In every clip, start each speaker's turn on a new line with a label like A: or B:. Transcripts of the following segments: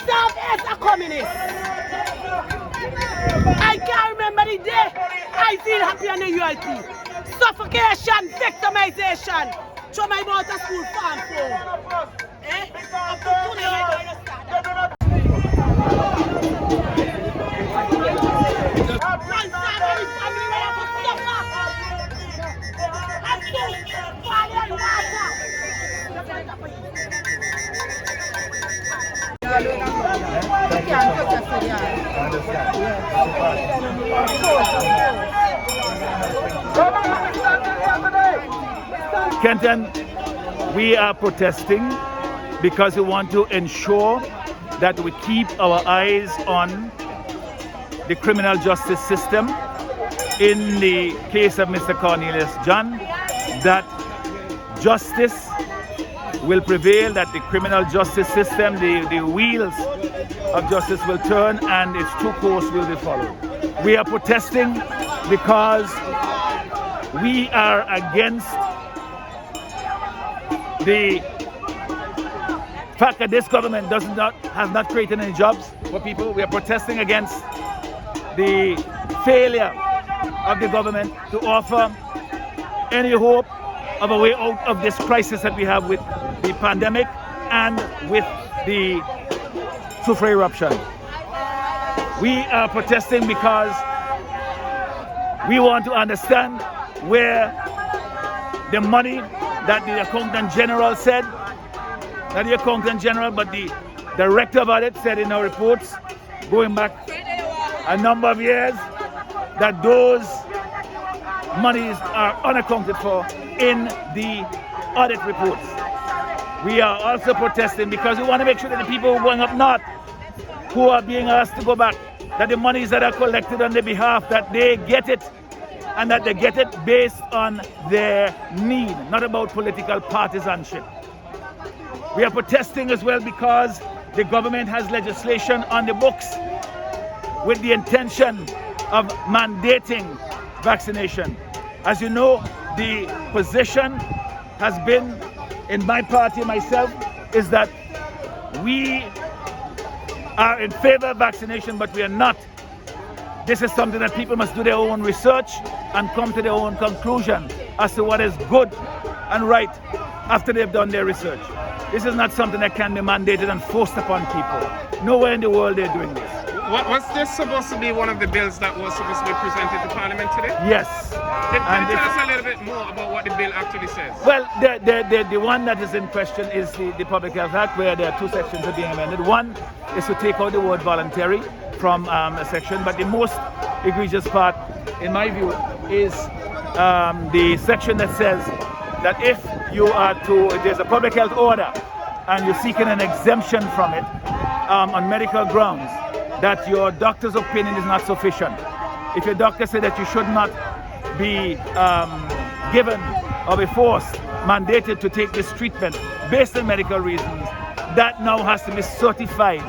A: South is a communist. I can't remember the day I feel happy on the ULP. Suffocation, victimization. Show my mouth to school farm for. Eh? Up to today, I don't understand that. One family where I could suffer. And food, fire and water.
B: Kenton, we are protesting because we want to ensure that we keep our eyes on the criminal justice system. In the case of Mr. Cornelius John, that justice will prevail, that the criminal justice system, the wheels of justice will turn and its true course will be followed. We are protesting because we are against the fact that this government has not created any jobs for people. We are protesting against the failure of the government to offer any hope of a way out of this crisis that we have with the pandemic and with the Soufrière eruption. We are protesting because we want to understand where the money that the Accountant General said, not the Accountant General, but the Director of Audit said in our reports, going back a number of years, that those monies are unaccounted for in the audit reports. We are also protesting because we want to make sure that the people who are going up north, who are being asked to go back, that the monies that are collected on their behalf, that they get it, and that they get it based on their need, not about political partisanship. We are protesting as well because the government has legislation on the books with the intention of mandating vaccination. As you know, the position has been, in my party, myself, is that we are in favor of vaccination, but we are not. This is something that people must do their own research and come to their own conclusion as to what is good and right after they've done their research. This is not something that can be mandated and forced upon people. Nowhere in the world they're doing this.
C: Was this supposed to be one of the bills that was supposed to be presented to Parliament today?
B: Yes.
C: Can you tell us a little bit more about what the bill actually says?
B: Well, the one that is in question is the Public Health Act, where there are two sections are being amended. One is to take out the word voluntary from a section, but the most egregious part, in my view, is the section that says that if there's a public health order and you're seeking an exemption from it on medical grounds, that your doctor's opinion is not sufficient. If your doctor said that you should not be given or be forced, mandated to take this treatment based on medical reasons, that now has to be certified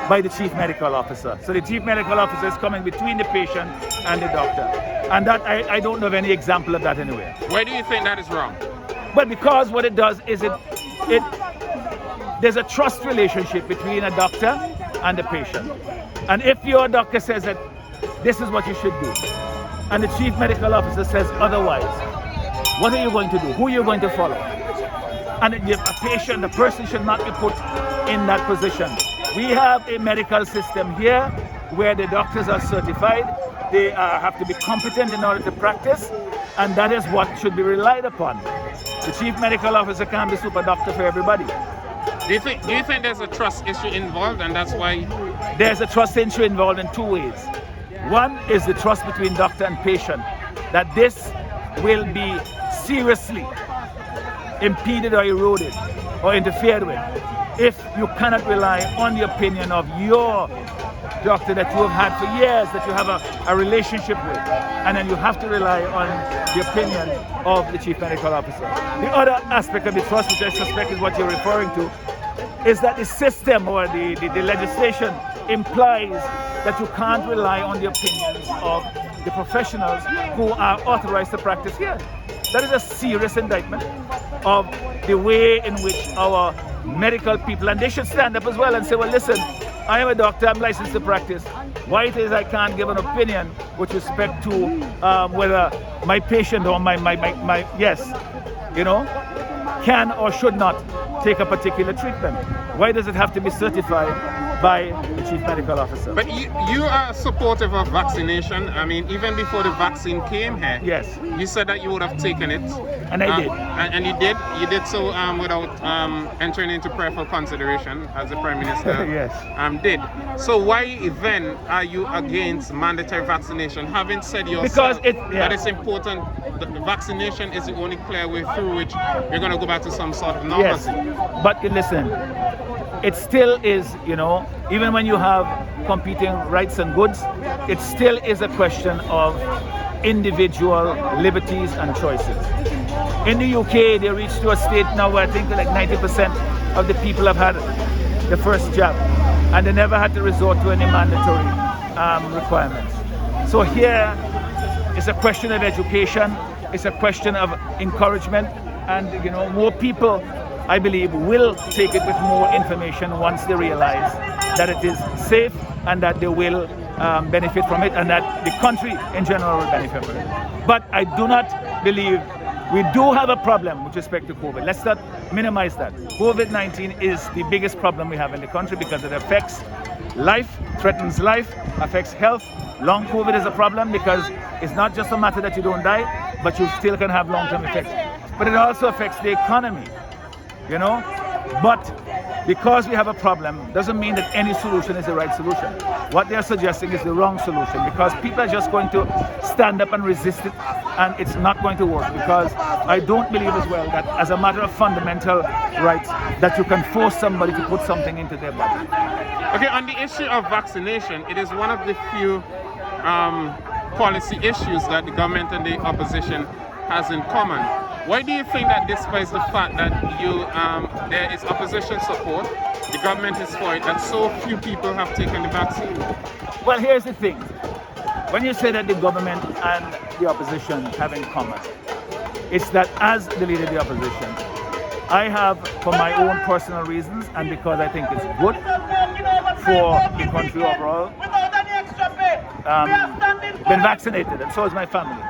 B: by the chief medical officer. So the chief medical officer is coming between the patient and the doctor. And that I don't know of any example of that anywhere.
C: Why do you think that is wrong?
B: Well, because what it does is there's a trust relationship between a doctor and the patient. And if your doctor says that this is what you should do, and the chief medical officer says otherwise, what are you going to do? Who are you going to follow? And the person should not be put in that position. We have a medical system here where the doctors are certified. They have to be competent in order to practice, and that is what should be relied upon. The chief medical officer can't be super doctor for everybody.
C: Do you think there's a trust issue involved, and that's why?
B: There's a trust issue involved in two ways. One is the trust between doctor and patient, that this will be seriously impeded or eroded or interfered with if you cannot rely on the opinion of your doctor that you have had for years, that you have a relationship with, and then you have to rely on the opinion of the chief medical officer. The other aspect of the trust, which I suspect is what you're referring to, is that the system or the legislation implies that you can't rely on the opinions of the professionals who are authorized to practice here. That is a serious indictment of the way in which our medical people, and they should stand up as well and say, well, listen, I am a doctor, I'm licensed to practice. Why it is I can't give an opinion with respect to whether my patient or my yes, you know, can or should not take a particular treatment. Why does it have to be certified by the chief medical officer?
C: But you are supportive of vaccination. I mean, even before the vaccine came here,
B: Yes.
C: you said that you would have taken it.
B: And I did.
C: And you did. You did so without entering into prayerful consideration, as the Prime Minister
B: Yes.
C: did. So why then are you against mandatory vaccination, having said yourself that it's important? The vaccination is the only clear way through which you're going to go back to some sort of normalcy.
B: Yes, but listen, it still is, you know, even when you have competing rights and goods, it still is a question of individual liberties and choices. In the UK, they reached to a state now where I think like 90% of the people have had the first jab, and they never had to resort to any mandatory requirements. So here, it's a question of education, it's a question of encouragement, and you know, more people, I believe, will take it with more information once they realize that it is safe and that they will benefit from it, and that the country in general will benefit from it. But I do not believe we do have a problem with respect to COVID. Let's not minimize that. COVID-19 is the biggest problem we have in the country because it affects life, threatens life, affects health. Long COVID is a problem because it's not just a matter that you don't die, but you still can have long-term effects. But it also affects the economy, you know? But because we have a problem doesn't mean that any solution is the right solution. What they're suggesting is the wrong solution, because people are just going to stand up and resist it, and it's not going to work, because I don't believe as well that as a matter of fundamental rights that you can force somebody to put something into their body.
C: Okay, on the issue of vaccination, it is one of the few policy issues that the government and the opposition has in common. Why do you think that, despite the fact that there is opposition support, the government is for it, that so few people have taken the vaccine?
B: Well, here's the thing. When you say that the government and the opposition have in common, it's that as the leader of the opposition, I have, for my own personal reasons and because I think it's good for the country overall, been vaccinated, and so is my family.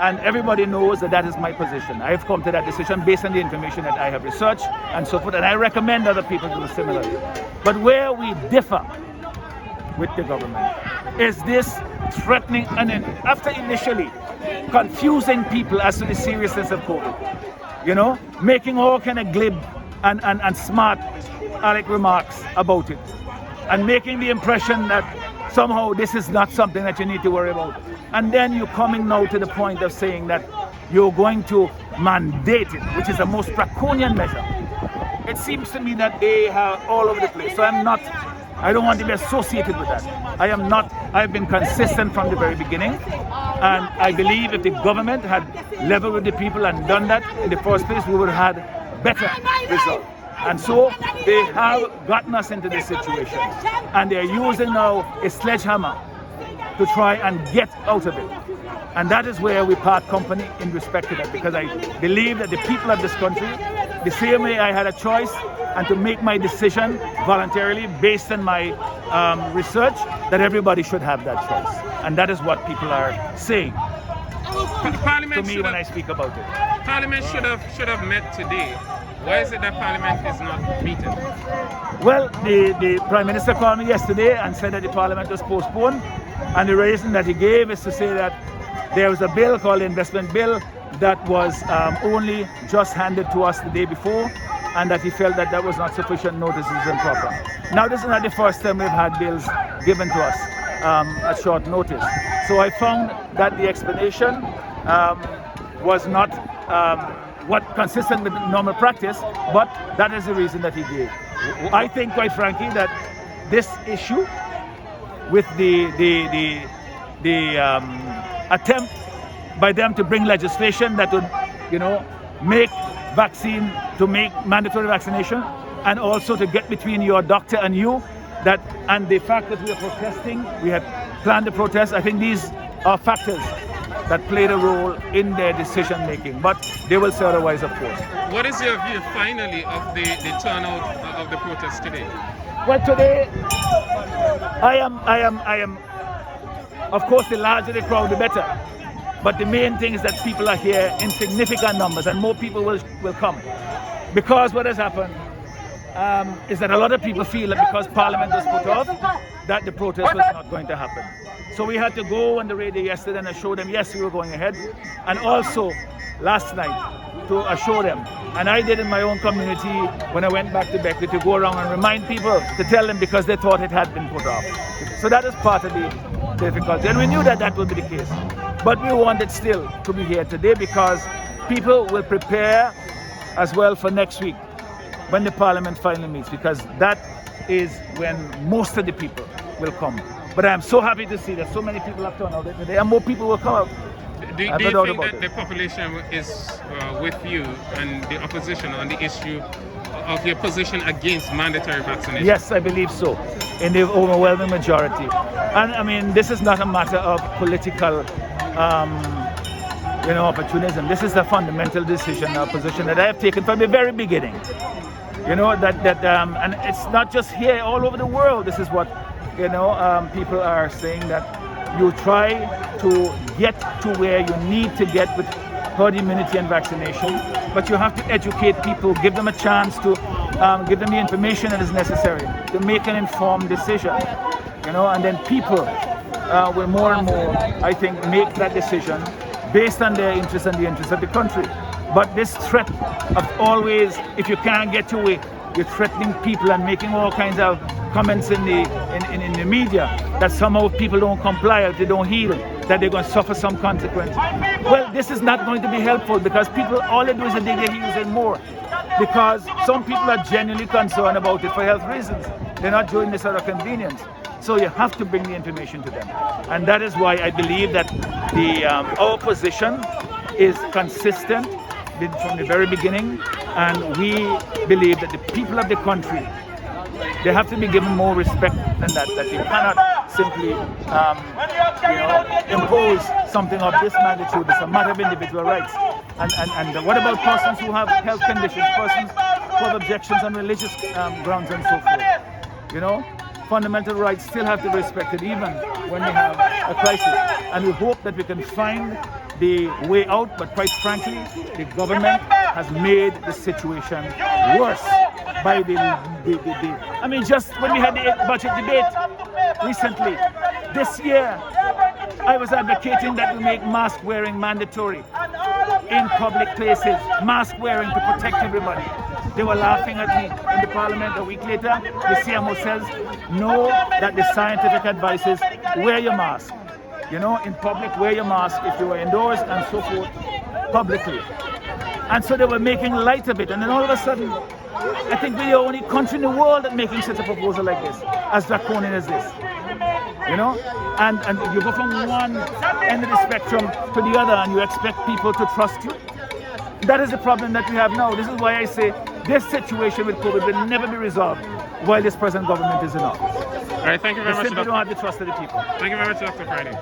B: And everybody knows that that is my position. I have come to that decision based on the information that I have researched and so forth, and I recommend other people do similarly. But where we differ with the government is this threatening, and then after initially confusing people as to the seriousness of COVID, you know, making all kind of glib and smart aleck remarks about it, and making the impression that somehow this is not something that you need to worry about. And then you're coming now to the point of saying that you're going to mandate it, which is the most draconian measure. It seems to me that they are all over the place. So I don't want to be associated with that. I've been consistent from the very beginning. And I believe if the government had leveled with the people and done that in the first place, we would have had better results. And so they have gotten us into this situation. And they're using now a sledgehammer to try and get out of it. And that is where we part company in respect to that, because I believe that the people of this country, the same way I had a choice and to make my decision voluntarily based on my research, that everybody should have that choice. And that is what people are saying to me when I speak about it.
C: Parliament should have met today. Why is it that Parliament is not meeting?
B: Well, the Prime Minister called me yesterday and said that the Parliament was postponed, and the reason that he gave is to say that there was a bill called the Investment Bill that was only just handed to us the day before, and that he felt that that was not sufficient notice, and proper. Now, this is not the first time we've had bills given to us at short notice. So I found that the explanation was not what consistent with normal practice, but that is the reason that he gave. I think, quite frankly, that this issue with the attempt by them to bring legislation that would, you know, make mandatory vaccination, and also to get between your doctor and you, and the fact that we are protesting, we had planned the protest, I think these are factors that played a role in their decision making. But they will say otherwise, of course.
C: What is your view, finally, of the turnout of the protest today?
B: Well, today, I am, of course, the larger the crowd, the better. But the main thing is that people are here in significant numbers and more people will come. Because what has happened is that a lot of people feel that because Parliament was put off, that the protest was not going to happen. So we had to go on the radio yesterday and assure them, yes, we were going ahead. And also last night to assure them. And I did in my own community when I went back to Beckley to go around and remind people to tell them because they thought it had been put off. So that is part of the difficulty. And we knew that that would be the case. But we wanted still to be here today because people will prepare as well for next week when the Parliament finally meets, because that is when most of the people will come. But I am so happy to see that so many people have turned out today and more people will come out.
C: Do you think that the population is with you and the opposition on the issue of your position against mandatory vaccination?
B: Yes, I believe so, in the overwhelming majority. And I mean, this is not a matter of political opportunism. This is a fundamental decision, a position that I have taken from the very beginning. You know, and it's not just here, all over the world. This is what, people are saying, that you try to get to where you need to get with herd immunity and vaccination, but you have to educate people, give them a chance to give them the information that is necessary to make an informed decision, and then people will more and more, I think, make that decision based on their interests and the interests of the country. But this threat of always, if you can't get your way, you're threatening people and making all kinds of comments in the media that somehow people don't comply, if they don't heal, that they're going to suffer some consequence. Well, this is not going to be helpful because people, all they do is dig their heels in more, because some people are genuinely concerned about it for health reasons. They're not doing this out of convenience. So you have to bring the information to them. And that is why I believe that our position is consistent from the very beginning, and we believe that the people of the country, they have to be given more respect than that they cannot simply impose something of this magnitude. It's a matter of individual rights. And what about persons who have health conditions, persons who have objections on religious grounds and so forth? Fundamental rights still have to be respected even when we have a crisis. And we hope that we can find the way out, but quite frankly, the government has made the situation worse by just when we had the budget debate recently, this year, I was advocating that we make mask wearing mandatory in public places, mask wearing to protect everybody. They were laughing at me in the Parliament. A week later, the CMO says, no, that the scientific advice is wear your mask. In public, wear your mask if you are indoors and so forth, publicly. And so they were making light of it. And then all of a sudden, I think we're the only country in the world that's making such a proposal like this, as draconian as this. And you go from one end of the spectrum to the other and you expect people to trust you. That is the problem that we have now. This is why I say this situation with COVID will never be resolved while this present government is in office.
C: All right, thank you very much,
B: Dr. We don't have the trust of the people.
C: Thank you very much, Dr. Friday.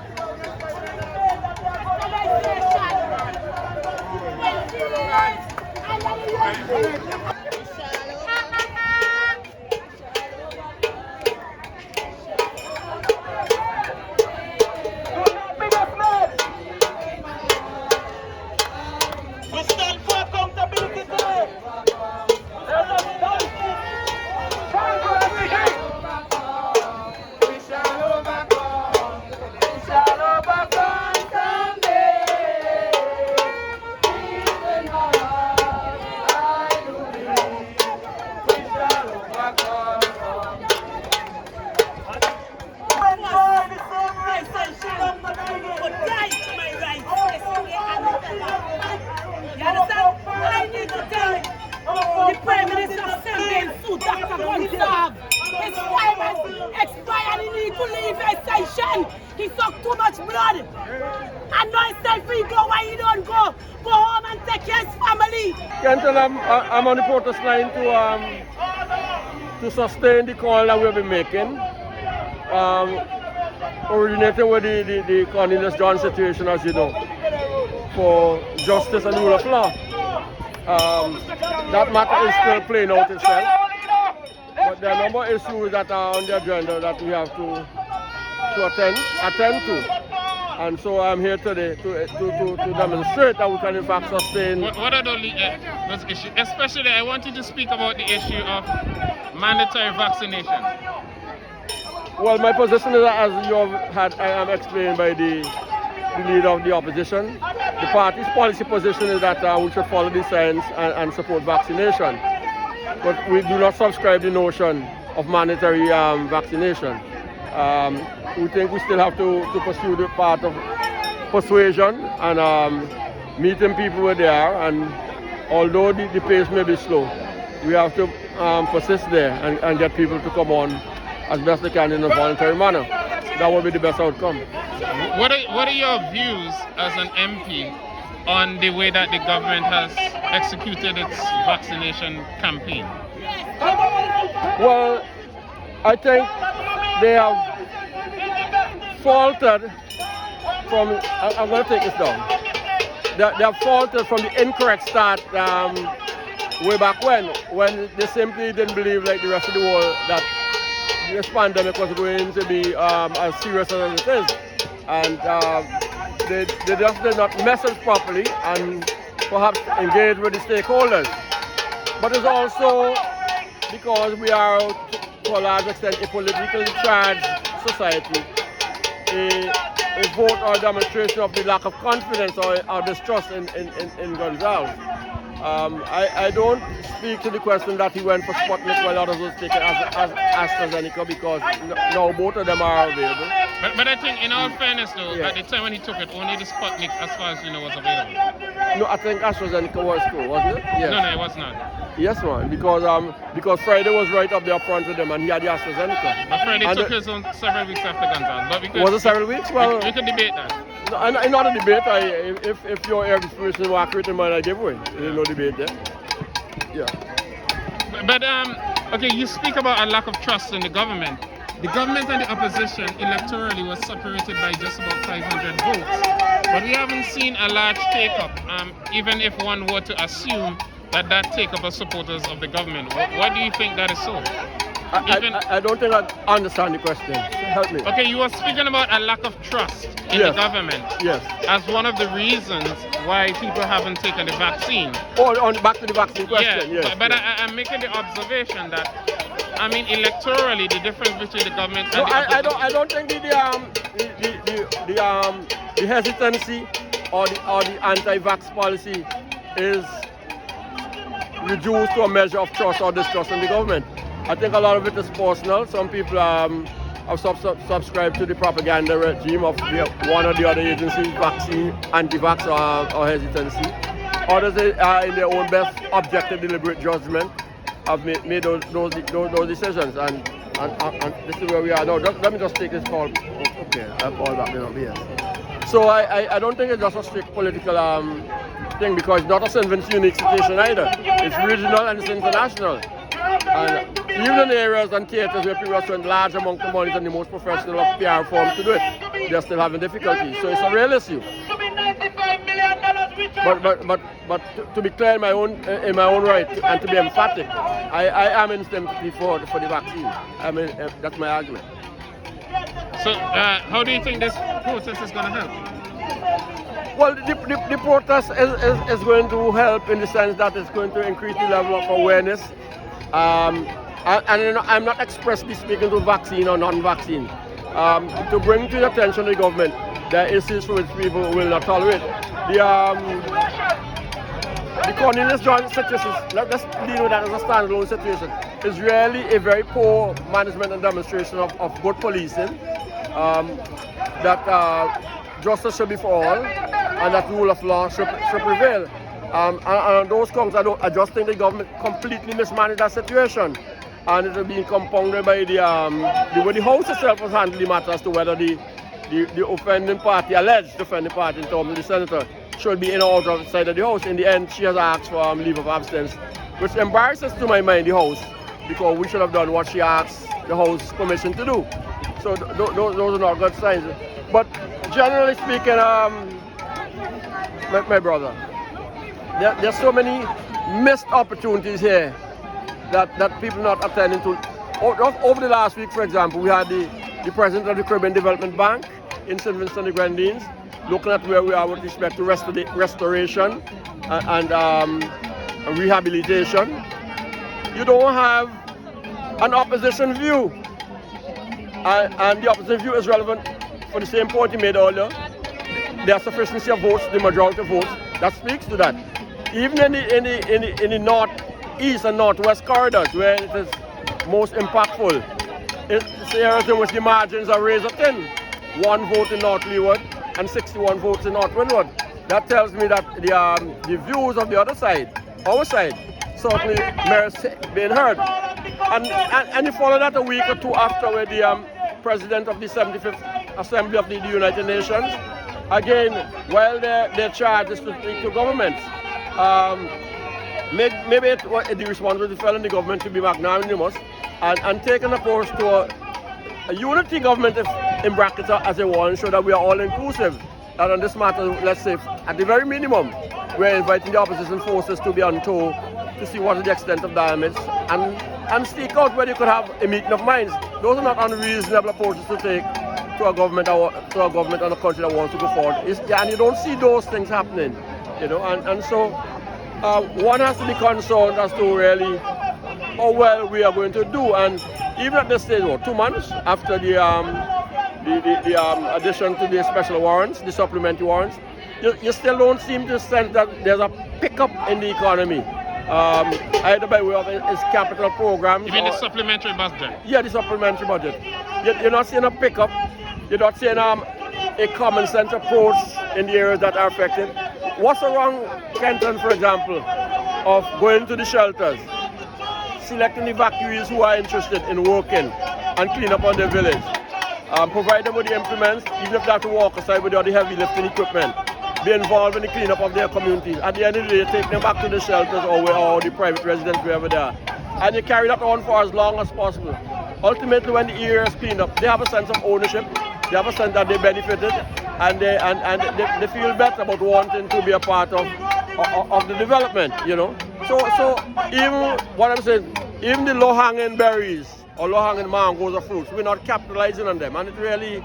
A: He sucked too much blood. And now it's time for you go where you don't go. Go home and take care of his family.
D: Kenton, I'm on the protest line to sustain the call that we've been making. Originating with the Cornelius John situation, as you know. for justice and rule of law. That matter is still playing out itself. But there are a number of issues that are on the agenda that we have to attend to. And so I'm here today to demonstrate that we can in fact sustain.
C: What are those issues? Especially, I want you to speak about the issue of mandatory vaccination.
D: Well, my position is, as you have had, I am explained by the leader of the opposition. The party's policy position is that we should follow the science and support vaccination. But we do not subscribe the notion of mandatory vaccination. We think we still have to pursue the part of persuasion and meeting people where they are. And although the pace may be slow, we have to persist there and get people to come on as best they can in a voluntary manner. That will be the best outcome.
C: What are your views as an MP on the way that the government has executed its vaccination campaign?
D: Well, I think they have faltered from, I'm going to take this down. They have faltered from the incorrect start way back when they simply didn't believe, like the rest of the world, that this pandemic was going to be as serious as it is. And they just did not message properly and perhaps engage with the stakeholders. But it's also because we are, to a large extent, a politically charged society. A vote or demonstration of the lack of confidence or distrust in Gonzalez. I don't speak to the question that he went for Sputnik while others was taken as AstraZeneca, because now both of them are available.
C: But I think, in all fairness though, at the time when he took it, only the Sputnik, as far as you know, was available.
D: No, I think AstraZeneca was too, wasn't it? Yes.
C: No, it was not.
D: Yes, man, because Friday was right up there front with them and he had the AstraZeneca.
C: But Friday took his own several weeks after Gonzalez.
D: Was it several weeks? Well,
C: we could debate that.
D: No, not a debate. If your information was accurate, then I give way. There's no debate there. Yeah.
C: But okay, you speak about a lack of trust in the government. The government and the opposition electorally was separated by just about 500 votes. But we haven't seen a large take-up, even if one were to assume that take-up of supporters of the government. Why do you think that is so?
D: I don't think I understand the question. Help me.
C: Okay, you were speaking about a lack of trust in the government.
D: Yes.
C: As one of the reasons why people haven't taken the vaccine.
D: Back to the vaccine question.
C: Yeah, but I'm making the observation that, I mean, electorally, the difference between the government and
D: I don't think the hesitancy or the anti-vax policy is reduced to a measure of trust or distrust in the government. I think a lot of it is personal. Some people have subscribed to the propaganda regime of one or the other agencies, vaccine, anti-vax or hesitancy. Others in their own best objective, deliberate judgment have made those decisions. And this is where we are now. Let me just take this call. Okay, I'll call back now. Yes. So I don't think it's just a strict political thing, because it's not a St. Vincent unique situation either. It's regional and it's international. And even in areas and theatres where people spend large amount of money and the most professional of PR firms to do it, they're still having difficulties. So it's a real issue. But to be clear in my own right and to be emphatic, I am in sympathy for the vaccine. I mean, that's my argument.
C: So how do you think this process is going to help?
D: Well, the protest is going to help in the sense that it's going to increase the level of awareness. And I'm not expressly speaking to vaccine or non-vaccine. To bring to the attention of the government the issues for which people will not tolerate. The Cornelius John situation, let's deal with that as a standalone situation, is really a very poor management and demonstration of good policing, that justice should be for all, and that rule of law should prevail. And on those counts, I just think the government completely mismanaged that situation. And it has been compounded by the way the House itself was handling the matter as to whether the offending party, alleged offending party in terms of the senator, should be in or outside of the House. In the end, she has asked for leave of absence, which embarrasses, to my mind, the House, because we should have done what she asked the House permission to do. So those are not good signs. But generally speaking, my brother. There's so many missed opportunities here that people not attending to. Over the last week, for example, we had the president of the Caribbean Development Bank in St. Vincent and the Grenadines, looking at where we are with respect to restoration and rehabilitation. You don't have an opposition view, and the opposition view is relevant for the same point you made earlier. There's sufficiency of votes, the majority of votes, that speaks to that. Even in the northeast and northwest corridors, where it is most impactful, it's areas in which the margins are razor thin. 1 vote in North Leeward and 61 votes in North Windward. That tells me that the views of the other side, our side, certainly merits being heard. And you follow that a week or two after, where the president of the 75th Assembly of the United Nations, again, while their charge is to speak to governments, maybe the responsibility fell on the government to be magnanimous and take an approach to a unity government, if in brackets as a one, so that we are all inclusive. And on this matter, let's say, at the very minimum, we're inviting the opposition forces to be on tour to see what is the extent of damage and seek out where you could have a meeting of minds. Those are not unreasonable approaches to take to a government and a country that wants to go forward. And you don't see those things happening, you know. And so one has to be concerned as to really how well we are going to do. And even at this stage, 2 months after the addition to the special warrants, the supplementary warrants, you still don't seem to sense that there's a pickup in the economy, either by way of its capital programs.
C: You mean the supplementary budget?
D: Yeah, the supplementary budget. You're not seeing a pickup. You're not seeing a common sense approach in the areas that are affected. What's wrong, Kenton, for example, of going to the shelters, selecting evacuees who are interested in working and clean up on their village, provide them with the implements, even if they have to walk aside with all the heavy lifting equipment, be involved in the cleanup of their communities. At the end of the day, take them back to the shelters or the private residence, wherever they are. And you carry that on for as long as possible. Ultimately, when the area is cleaned up, they have a sense of ownership, they have a sense that they benefited, and they feel better about wanting to be a part of the development, you know. So even what I'm saying, even the low-hanging berries or low-hanging mangoes or fruits, we're not capitalizing on them, and it really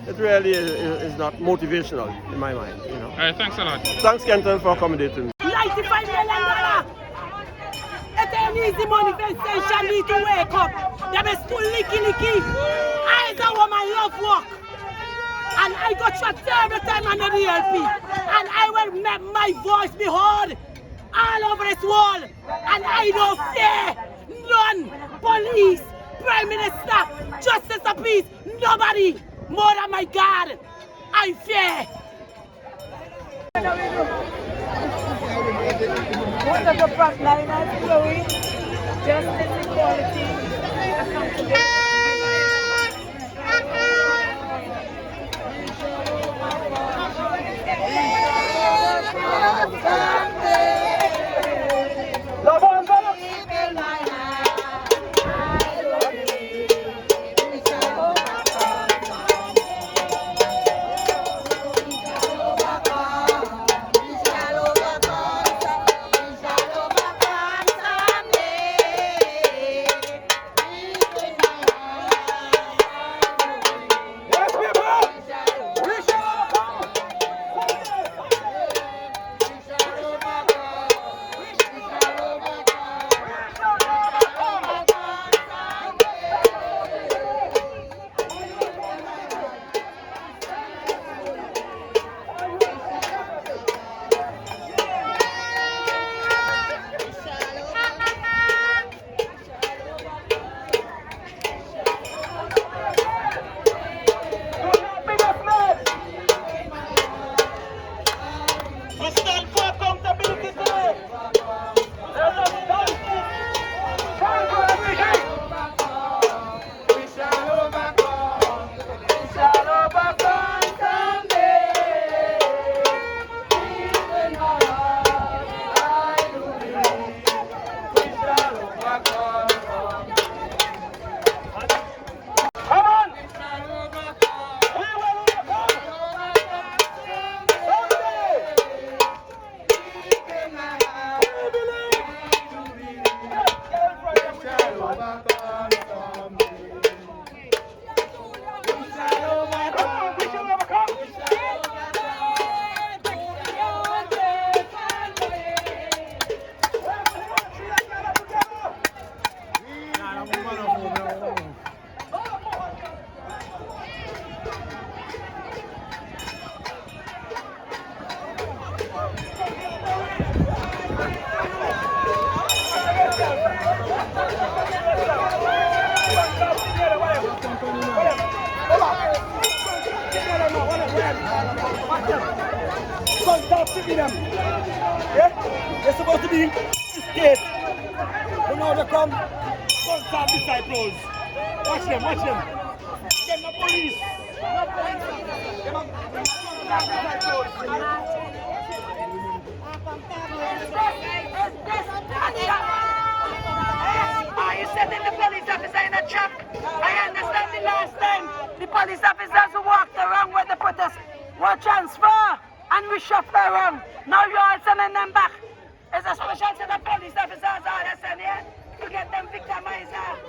D: is not motivational in my mind, you know.
C: All right, thanks a lot.
D: Thanks, Kenton, for accommodating.
A: $95 million. It's an easy manifestation. Need to wake up. They be school licky. I as a woman love work, and I got shot every time under the LP, and I will make my voice be heard all over this world, and I don't fear none. Police, Prime Minister, Justice of Peace, nobody more than my God. I fear.
E: Most of the frontliners flowing, justice, equality, accountability.
F: have to be them. Yeah? They're supposed to be in state. But now they come, guns and disciples. Watch them, watch them. Them the police. Them are disciples.
A: Are you setting the police officer in a trap? I understand the last time the police officers who walked around with the protest were transferred and we shuffled around. Now you are sending them back. It's a special set of police officers all they send here to get them victimized.